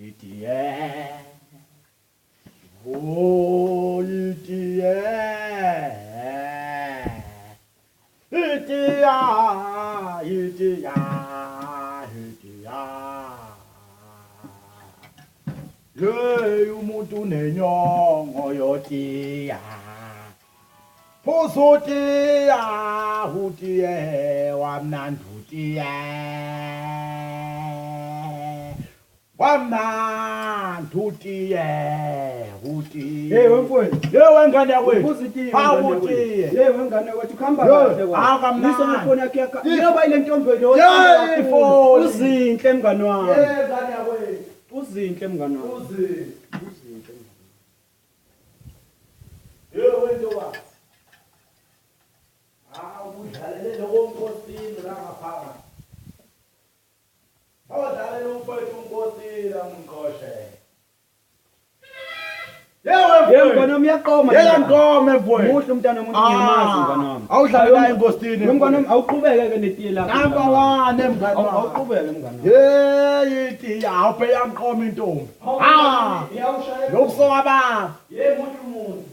itiye. Oh, itiye. Itiya, itiya, itiya. Hey, umuntu nenyongo yotiya. Posotiya, hutiye, wamnandutiye. Wamnandutiye, hutiye. Hey wemfowethu. Hey wengane yakwethu. Uzitiye. Awutiye. Hey wengane wathi khamba kahle kwami. Akamnandi. Nisona yakhe. Njengoba ile ntombi lo. Hey mfowethu. Uzinhle mngani wami. Hey ngane yakwethu. Uzinhle mngani wami. Uzinhle. Uzinhle. Hey wento ba. Udlalele lokonkosini la ngapha. Awudlalele umfowethu unkosini amngqoshe. Yebo mngani wami uyaqoma. Yeyangqome mfowethu. Muhle umntana womuntu ngiyamazi mngani wami. Awudlalela enkosini. Mngani wami awuqhubeke ke netiye lakho. Number 1 emngani wami. Awuqhubeke mngani wami. Hey iti awuphe yangqome intombi. Iyawushaya. Lokusoka ba. Yebo muhle umuntu.